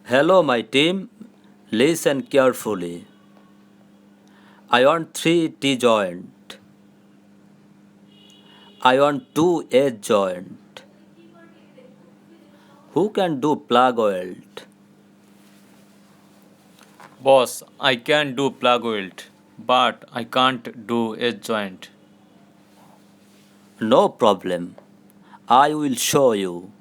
Hello, my team. Listen carefully. I want three T joint. I want two edge joint. Who can do plug weld? Boss, I can do plug weld, but I can't do edge joint. No problem. I will show you.